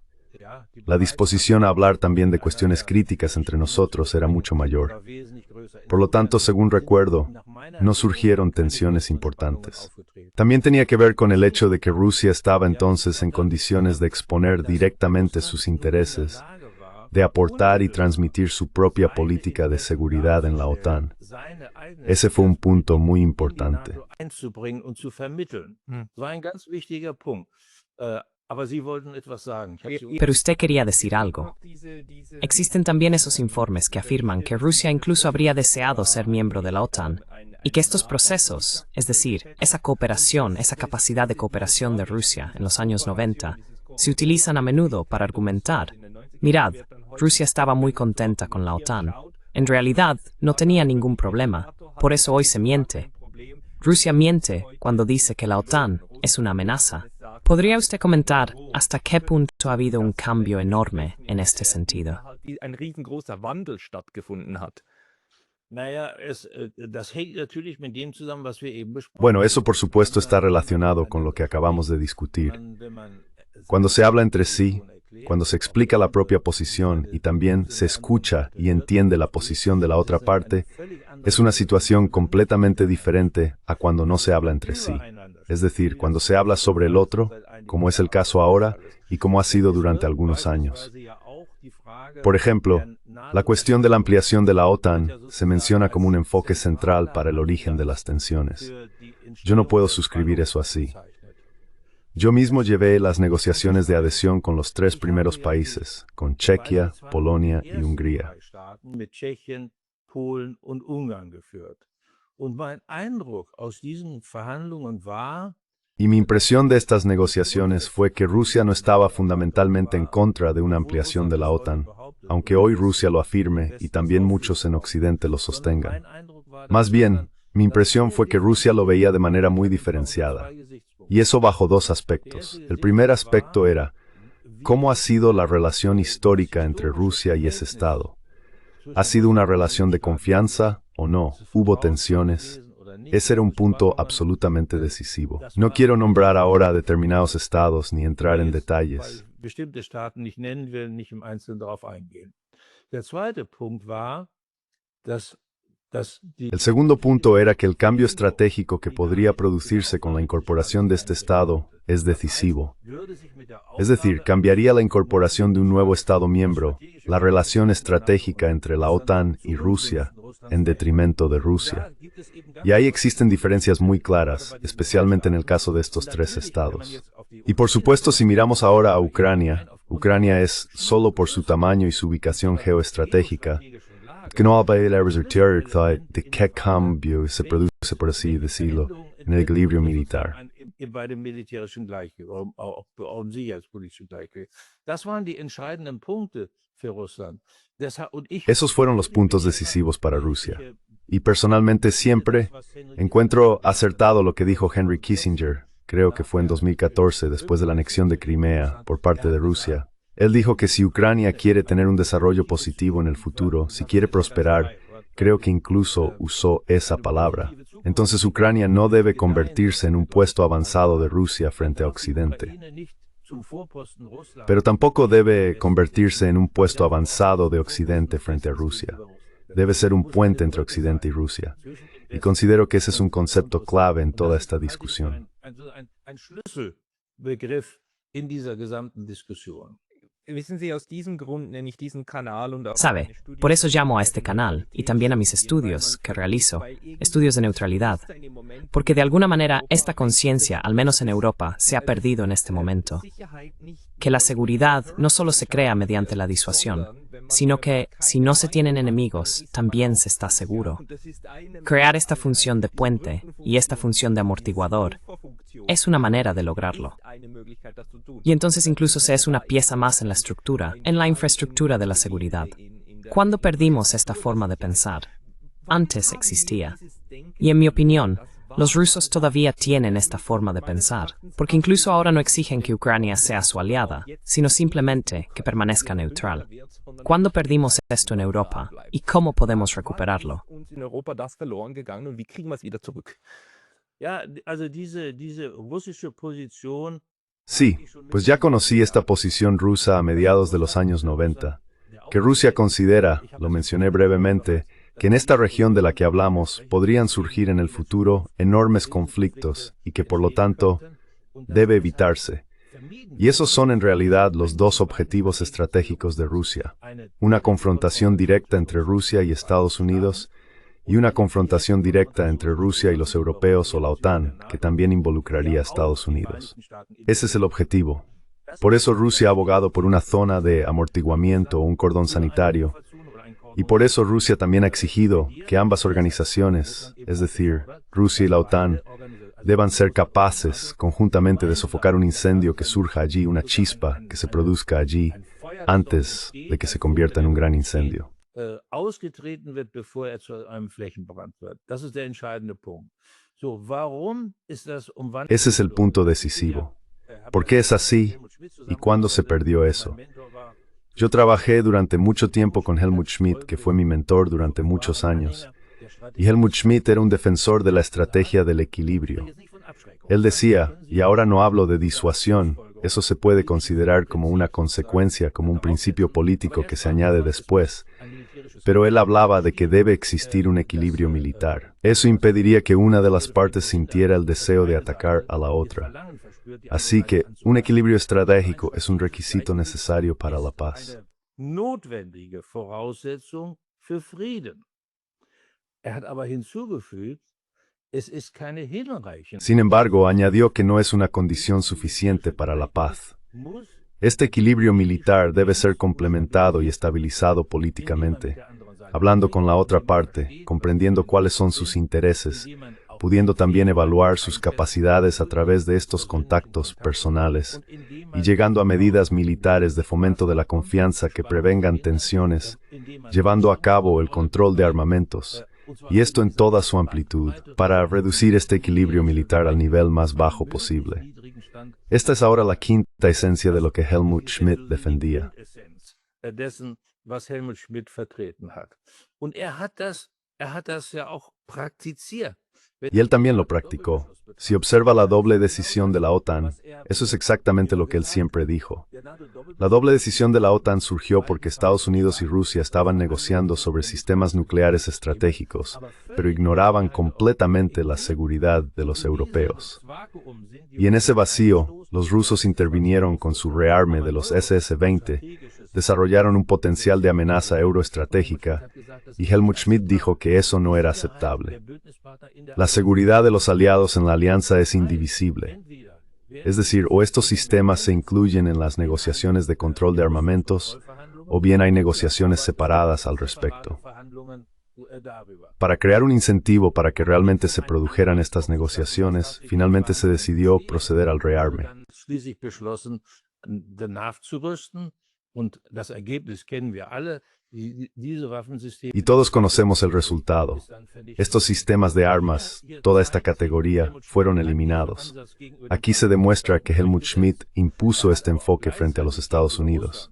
La disposición a hablar también de cuestiones críticas entre nosotros era mucho mayor. Por lo tanto, según recuerdo, no surgieron tensiones importantes. También tenía que ver con el hecho de que Rusia estaba entonces en condiciones de exponer directamente sus intereses, de aportar y transmitir su propia política de seguridad en la OTAN. Ese fue un punto muy importante. Pero usted quería decir algo. Existen también esos informes que afirman que Rusia incluso habría deseado ser miembro de la OTAN, y que estos procesos, es decir, esa cooperación, esa capacidad de cooperación de Rusia en los años 90, se utilizan a menudo para argumentar: mirad, Rusia estaba muy contenta con la OTAN. En realidad, no tenía ningún problema, por eso hoy se miente. Rusia miente cuando dice que la OTAN es una amenaza. ¿Podría usted comentar hasta qué punto ha habido un cambio enorme en este sentido? Ein riesengroßer Wandel stattgefunden hat. Das hängt natürlich mit dem zusammen, was wir eben besprochen Bueno, eso por supuesto está relacionado con lo que acabamos de discutir. Cuando se habla entre sí, cuando se explica la propia posición y también se escucha y entiende la posición de la otra parte, es una situación completamente diferente a cuando no se habla entre sí. Es decir, cuando se habla sobre el otro, como es el caso ahora y como ha sido durante algunos años. Por ejemplo, la cuestión de la ampliación de la OTAN se menciona como un enfoque central para el origen de las tensiones. Yo no puedo suscribir eso así. Yo mismo llevé las negociaciones de adhesión con los 3 primeros países, con Chequia, Polonia y Hungría. mit Tschechien, Polen und Ungarn geführt. Und mein Eindruck aus diesen Verhandlungen war, Y mi impresión de estas negociaciones fue que Rusia no estaba fundamentalmente en contra de una ampliación de la OTAN, aunque hoy Rusia lo afirme y también muchos en Occidente lo sostengan. Más bien, mi impresión fue que Rusia lo veía de manera muy diferenciada. Y eso bajo 2 aspectos. El primer aspecto era, ¿cómo ha sido la relación histórica entre Rusia y ese Estado? ¿Ha sido una relación de confianza o no? ¿Hubo tensiones? Ese era un punto absolutamente decisivo. No quiero nombrar ahora a determinados estados ni entrar en detalles. bestimmte Staaten nicht nennen, will nicht im Einzelnen darauf eingehen. Der zweite Punkt war, dass El segundo punto era que el cambio estratégico que podría producirse con la incorporación de este Estado es decisivo. Es decir, cambiaría la incorporación de un nuevo Estado miembro, la relación estratégica entre la OTAN y Rusia, en detrimento de Rusia. Y ahí existen diferencias muy claras, especialmente en el caso de estos 3 estados. Y por supuesto, si miramos ahora a Ucrania, Ucrania es, solo por su tamaño y su ubicación geoestratégica, que no de qué cambio se produce, por así decirlo, en el equilibrio militar. bei dem militärischen Gleichgewicht, auch im sicherheitspolitischen Gleichgewicht. Das waren die entscheidenden Punkte für Russland. Esos fueron los puntos decisivos para Rusia. Y personalmente siempre encuentro acertado lo que dijo Henry Kissinger, creo que fue en 2014, después de la anexión de Crimea por parte de Rusia. Él dijo que si Ucrania quiere tener un desarrollo positivo en el futuro, si quiere prosperar, creo que incluso usó esa palabra. Entonces Ucrania no debe convertirse en un puesto avanzado de Rusia frente a Occidente. Pero tampoco debe convertirse en un puesto avanzado de Occidente frente a Rusia. Debe ser un puente entre Occidente y Rusia. Y considero que ese es un concepto clave en toda esta discusión. Ein Schlüsselbegriff in dieser gesamten Diskussion. Wissen Sie, aus diesem Grund nenne ich diesen Kanal und auch Sabe, meine Studien por eso llamo a este canal y también a mis estudios que realizo, estudios de neutralidad, porque de alguna manera esta conciencia, al menos en Europa, se ha perdido en este momento. Que la seguridad no solo se crea mediante la disuasión, sino que, si no se tienen enemigos, también se está seguro. Crear esta función de puente y esta función de amortiguador es una manera de lograrlo. Y entonces incluso se es una pieza más en la estructura, en la infraestructura de la seguridad. ¿Cuándo perdimos esta forma de pensar? Antes existía. Y en mi opinión, los rusos todavía tienen esta forma de pensar, porque incluso ahora no exigen que Ucrania sea su aliada, sino simplemente que permanezca neutral. ¿Cuándo perdimos esto en Europa? ¿Y cómo podemos recuperarlo? in Europa das verloren gegangen und wie kriegen wir es wieder zurück? Ja, also diese russische Position. Sí, pues ya conocí esta posición rusa a mediados de los años 90, que Rusia considera, lo mencioné brevemente, que en esta región de la que hablamos podrían surgir en el futuro enormes conflictos y que por lo tanto debe evitarse. Y esos son en realidad los 2 objetivos estratégicos de Rusia, una confrontación directa entre Rusia y Estados Unidos y una confrontación directa entre Rusia y los europeos o la OTAN, que también involucraría a Estados Unidos. Ese es el objetivo. Por eso Rusia ha abogado por una zona de amortiguamiento o un cordón sanitario, Y por eso Rusia también ha exigido que ambas organizaciones, es decir, Rusia y la OTAN, deban ser capaces conjuntamente de sofocar un incendio que surja allí, una chispa que se produzca allí, antes de que se convierta en un gran incendio. Ausgetreten wird, bevor zu einem Flächenbrand wird. Das ist der entscheidende Punkt. So, warum ist das Ese es el punto decisivo. ¿Por qué es así y cuándo se perdió eso? Yo trabajé durante mucho tiempo con Helmut Schmidt, que fue mi mentor durante muchos años. Y Helmut Schmidt era un defensor de la estrategia del equilibrio. Él decía, y ahora no hablo de disuasión, eso se puede considerar como una consecuencia, como un principio político que se añade después, pero él hablaba de que debe existir un equilibrio militar. Eso impediría que una de las partes sintiera el deseo de atacar a la otra. Así que un equilibrio estratégico es un requisito necesario para la paz. Notwendige Voraussetzung für Frieden. Hat aber hinzugefügt, es ist keine hinreichende. Sin embargo, añadió que no es una condición suficiente para la paz. Este equilibrio militar debe ser complementado y estabilizado políticamente, hablando con la otra parte, comprendiendo cuáles son sus intereses, pudiendo también evaluar sus capacidades a través de estos contactos personales y llegando a medidas militares de fomento de la confianza que prevengan tensiones, llevando a cabo el control de armamentos, y esto en toda su amplitud, para reducir este equilibrio militar al nivel más bajo posible. Esta es ahora la quinta esencia de lo que Helmut Schmidt defendía. Dessen, was Helmut Schmidt vertreten hat. Und hat das ja auch praktiziert. Y él también lo practicó. Si observa la doble decisión de la OTAN, eso es exactamente lo que él siempre dijo. La doble decisión de la OTAN surgió porque Estados Unidos y Rusia estaban negociando sobre sistemas nucleares estratégicos, pero ignoraban completamente la seguridad de los europeos. Y en ese vacío, los rusos intervinieron con su rearme de los SS-20, desarrollaron un potencial de amenaza euroestratégica, y Helmut Schmidt dijo que eso no era aceptable. La seguridad de los aliados en la alianza es indivisible. Es decir, o estos sistemas se incluyen en las negociaciones de control de armamentos, o bien hay negociaciones separadas al respecto. Para crear un incentivo para que realmente se produjeran estas negociaciones, finalmente se decidió proceder al rearme. Y todos conocemos el resultado. Estos sistemas de armas, toda esta categoría, fueron eliminados. Aquí se demuestra que Helmut Schmidt impuso este enfoque frente a los Estados Unidos,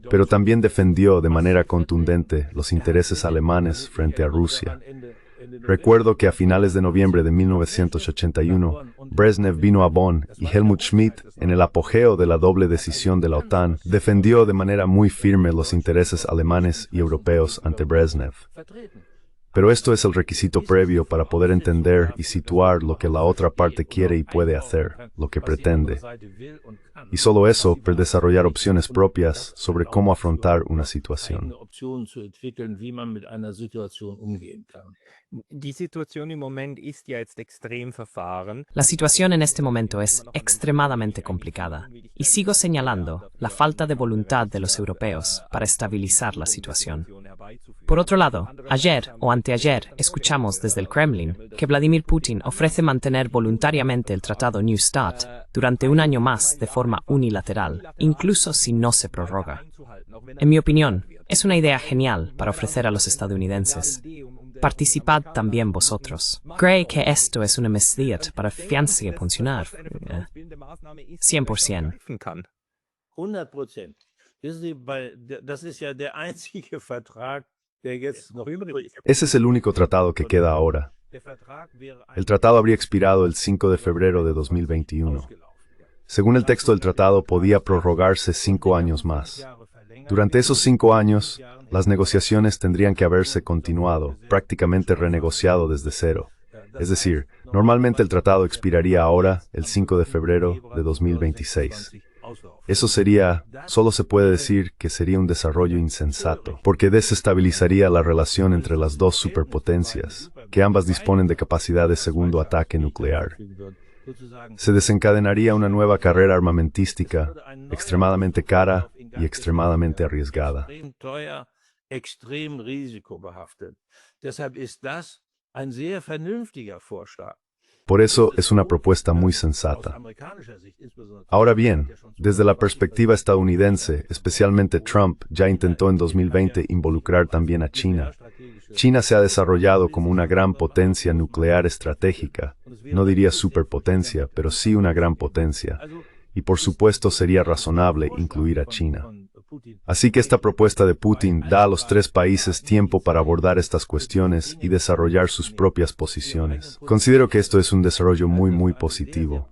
pero también defendió de manera contundente los intereses alemanes frente a Rusia. Recuerdo que a finales de noviembre de 1981, Brezhnev vino a Bonn y Helmut Schmidt, en el apogeo de la doble decisión de la OTAN, defendió de manera muy firme los intereses alemanes y europeos ante Brezhnev. Pero esto es el requisito previo para poder entender y situar lo que la otra parte quiere y puede hacer, lo que pretende. Y solo eso para desarrollar opciones propias sobre cómo afrontar una situación. La situación en este momento es extremadamente complicada, y sigo señalando la falta de voluntad de los europeos para estabilizar la situación. Por otro lado, ayer o anteayer escuchamos desde el Kremlin que Vladimir Putin ofrece mantener voluntariamente el Tratado New START durante un año más de forma unilateral, incluso si no se prorroga. En mi opinión, es una idea genial para ofrecer a los estadounidenses. Participad también vosotros. ¿Cree que esto es una medida para funcionar? 100%. 100%. Das ist ja der einzige Vertrag, der jetzt noch übrig ist. Ese es el único tratado que queda ahora. El tratado habría expirado el 5 de febrero de 2021. Según el texto del tratado, podía prorrogarse 5 años más. Durante esos 5 años, las negociaciones tendrían que haberse continuado, prácticamente renegociado desde cero. Es decir, normalmente el tratado expiraría ahora, el 5 de febrero de 2026. Eso solo se puede decir que sería un desarrollo insensato, porque desestabilizaría la relación entre las dos superpotencias, que ambas disponen de capacidad de segundo ataque nuclear. Se desencadenaría una nueva carrera armamentística, extremadamente cara y extremadamente arriesgada. extrem risikobehaftet. Deshalb ist das ein sehr vernünftiger Vorschlag. Por eso es una propuesta muy sensata. Ahora bien, desde la perspectiva estadounidense, especialmente Trump ya intentó en 2020 involucrar también a China. China se ha desarrollado como una gran potencia nuclear estratégica, no diría superpotencia, pero sí una gran potencia, y por supuesto sería razonable incluir a China. Así que esta propuesta de Putin da a los tres países tiempo para abordar estas cuestiones y desarrollar sus propias posiciones. Considero que esto es un desarrollo muy positivo.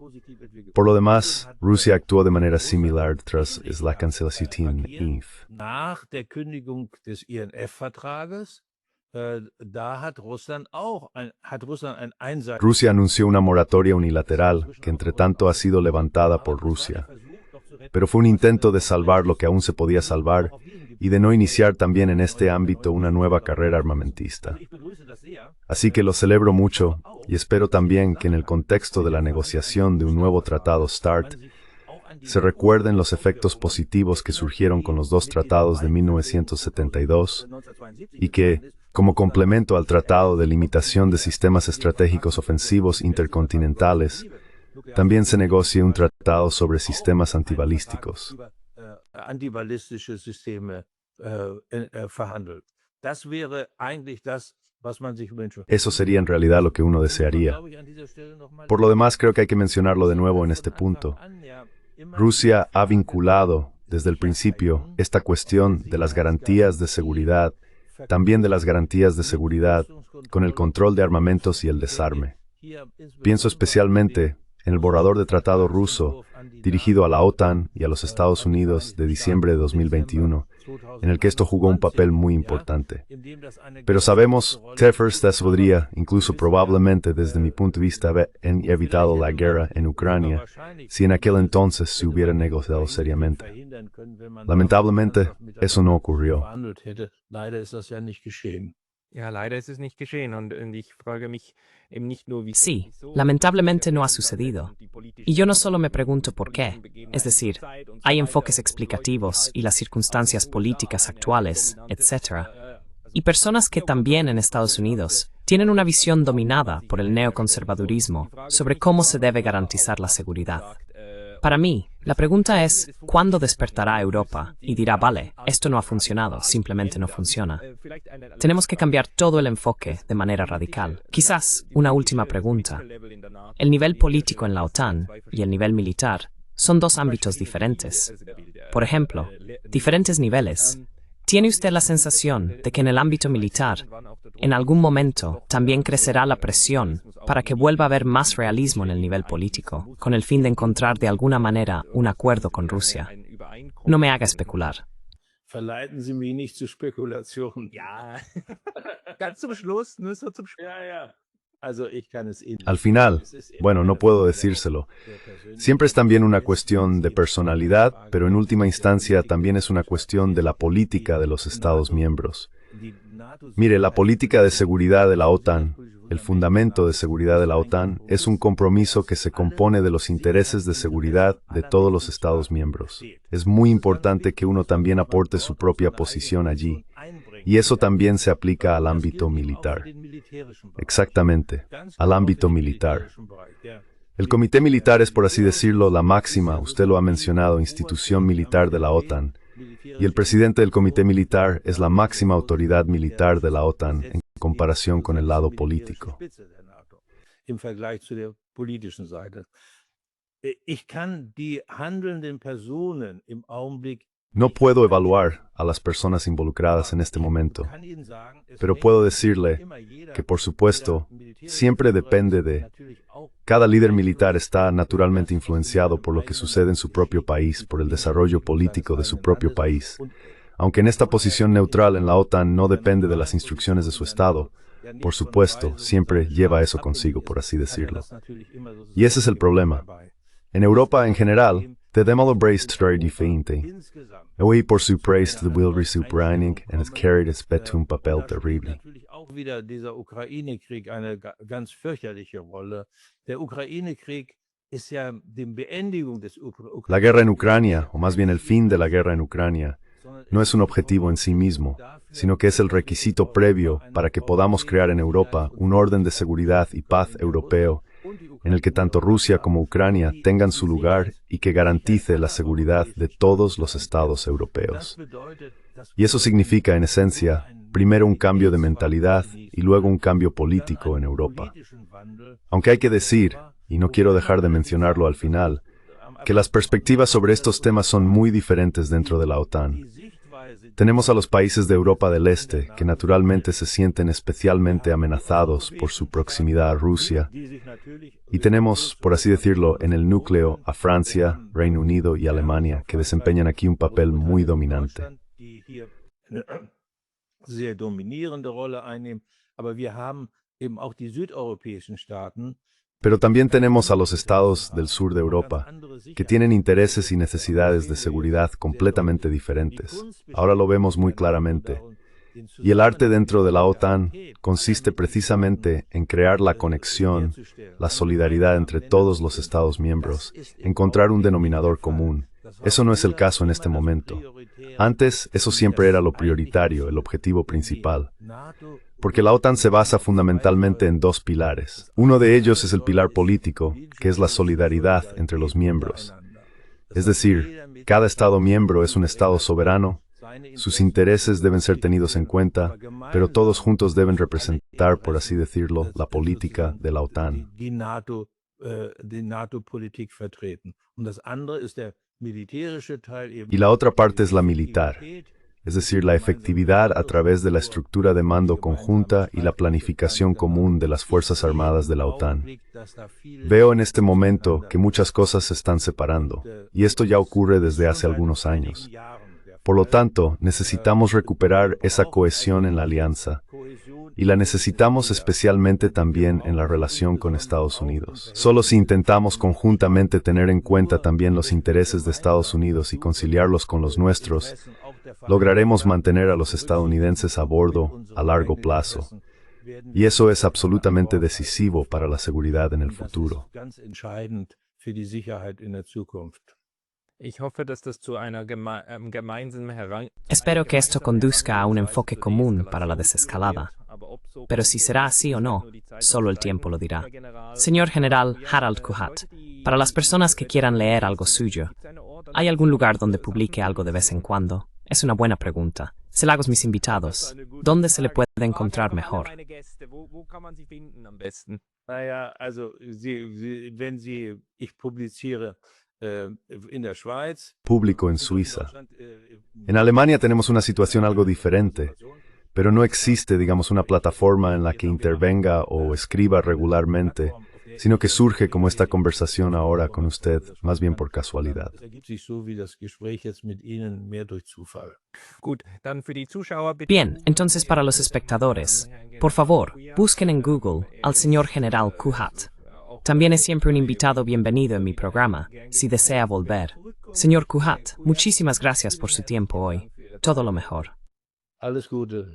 Por lo demás, Rusia actuó de manera similar tras la cancelación INF. Nach der Kündigung des INF-Vertrages, da hat Russland ein Einsatz. Rusia anunció una moratoria unilateral que entre tanto ha sido levantada por Rusia. Pero fue un intento de salvar lo que aún se podía salvar y de no iniciar también en este ámbito una nueva carrera armamentista. Así que lo celebro mucho y espero también que en el contexto de la negociación de un nuevo tratado START se recuerden los efectos positivos que surgieron con los dos tratados de 1972 y que, como complemento al Tratado de Limitación de Sistemas Estratégicos Ofensivos Intercontinentales, también se negocie un tratado sobre sistemas antibalísticos. Antiballistische Systeme verhandelt. Das wäre eigentlich das, was man sich wünscht. Eso sería en realidad lo que uno desearía. Por lo demás, creo que hay que mencionarlo de nuevo en este punto. Rusia ha vinculado desde el principio esta cuestión de las garantías de seguridad, también de las garantías de seguridad, con el control de armamentos y el desarme. Pienso especialmente en el borrador de tratado ruso dirigido a la OTAN y a los Estados Unidos de diciembre de 2021, en el que esto jugó un papel muy importante. Pero sabemos, TEFRS podría, incluso probablemente desde mi punto de vista, haber evitado la guerra en Ucrania si en aquel entonces se hubiera negociado seriamente. Lamentablemente, eso no ocurrió. Ja, leider ist es nicht geschehen und ich frage mich eben nicht nur, wie... Sí, lamentablemente no ha sucedido. Y yo no solo me pregunto por qué, es decir, hay enfoques explicativos y las circunstancias políticas actuales, etc. Y personas que también en Estados Unidos tienen una visión dominada por el neoconservadurismo sobre cómo se debe garantizar la seguridad. Para mí, la pregunta es, ¿cuándo despertará Europa y dirá, vale, esto no ha funcionado, simplemente no funciona? Tenemos que cambiar todo el enfoque de manera radical. Quizás, una última pregunta. El nivel político en la OTAN y el nivel militar son dos ámbitos diferentes. Por ejemplo, diferentes niveles. ¿Tiene usted la sensación de que en el ámbito militar, en algún momento, también crecerá la presión para que vuelva a haber más realismo en el nivel político, con el fin de encontrar de alguna manera un acuerdo con Rusia? No me haga especular. Verleiten Sie mich nicht zu Spekulationen. Ja, ganz zum Schluss, nur so zum Schluss. Ja. Also ich kann es Ihnen. Al final, bueno, no puedo decírselo. Siempre es también una cuestión de personalidad, pero en última instancia también es una cuestión de la política de los Estados miembros. Mire, la política de seguridad de la OTAN, el fundamento de seguridad de la OTAN, es un compromiso que se compone de los intereses de seguridad de todos los Estados miembros. Es muy importante que uno también aporte su propia posición allí. Y eso también se aplica al ámbito militar. Exactamente, al ámbito militar. El Comité Militar es, por así decirlo, la máxima, usted lo ha mencionado, institución militar de la OTAN. Y el presidente del Comité Militar es la máxima autoridad militar de la OTAN en comparación con el lado político. Im Vergleich zu der politischen Seite. Ich kann die handelnden Personen im Augenblick. No puedo evaluar a las personas involucradas en este momento, pero puedo decirle que, por supuesto, siempre depende de... Cada líder militar está naturalmente influenciado por lo que sucede en su propio país, por el desarrollo político de su propio país. Aunque en esta posición neutral en la OTAN no depende de las instrucciones de su Estado, por supuesto, siempre lleva eso consigo, por así decirlo. Y ese es el problema. En Europa, en general, de demolbraced die Feinte. Hoy por su praise de will resupreining and has carried its bet un papel terrible. Auch wieder dieser Ukraine-Krieg eine ganz fürchterliche Rolle. Der Ukraine-Krieg ist ja die Beendigung des La guerra en Ucrania, o más bien el fin de la guerra en Ucrania, no es un objetivo en sí mismo, sino que es el requisito previo para que podamos crear en Europa un orden de seguridad y paz europeo en el que tanto Rusia como Ucrania tengan su lugar y que garantice la seguridad de todos los estados europeos. Y eso significa, en esencia, primero un cambio de mentalidad y luego un cambio político en Europa. Aunque hay que decir, y no quiero dejar de mencionarlo al final, que las perspectivas sobre estos temas son muy diferentes dentro de la OTAN. Tenemos a los países de Europa del Este, que naturalmente se sienten especialmente amenazados por su proximidad a Rusia, y tenemos, por así decirlo, en el núcleo a Francia, Reino Unido y Alemania, que desempeñan aquí un papel muy dominante. Sehr dominierende Rolle einnehmen, aber wir haben eben auch die südeuropäischen Staaten. Pero también tenemos a los estados del sur de Europa, que tienen intereses y necesidades de seguridad completamente diferentes. Ahora lo vemos muy claramente. Y el arte dentro de la OTAN consiste precisamente en crear la conexión, la solidaridad entre todos los estados miembros, encontrar un denominador común. Eso no es el caso en este momento. Antes, eso siempre era lo prioritario, el objetivo principal. Porque la OTAN se basa fundamentalmente en dos pilares. Uno de ellos es el pilar político, que es la solidaridad entre los miembros. Es decir, cada Estado miembro es un Estado soberano, sus intereses deben ser tenidos en cuenta, pero todos juntos deben representar, por así decirlo, la política de la OTAN. Y la otra parte es la militar, es decir, la efectividad a través de la estructura de mando conjunta y la planificación común de las Fuerzas Armadas de la OTAN. Veo en este momento que muchas cosas se están separando, y esto ya ocurre desde hace algunos años. Por lo tanto, necesitamos recuperar esa cohesión en la alianza, y la necesitamos especialmente también en la relación con Estados Unidos. Solo si intentamos conjuntamente tener en cuenta también los intereses de Estados Unidos y conciliarlos con los nuestros, lograremos mantener a los estadounidenses a bordo a largo plazo. Y eso es absolutamente decisivo para la seguridad en el futuro. Espero que esto conduzca a un enfoque común para la desescalada. Pero si será así o no, solo el tiempo lo dirá. Señor General Harald Kuhat, para las personas que quieran leer algo suyo, ¿hay algún lugar donde publique algo de vez en cuando? Es una buena pregunta. Se la hago a mis invitados. ¿Dónde se le puede encontrar mejor? Público en Suiza. En Alemania tenemos una situación algo diferente, pero no existe, digamos, una plataforma en la que intervenga o escriba regularmente, sino que surge como esta conversación ahora con usted, más bien por casualidad. Bien, entonces para los espectadores, por favor, busquen en Google al señor General Kuhat. También es siempre un invitado bienvenido en mi programa, si desea volver. Señor Kuhat, muchísimas gracias por su tiempo hoy. Todo lo mejor. Alles Gute.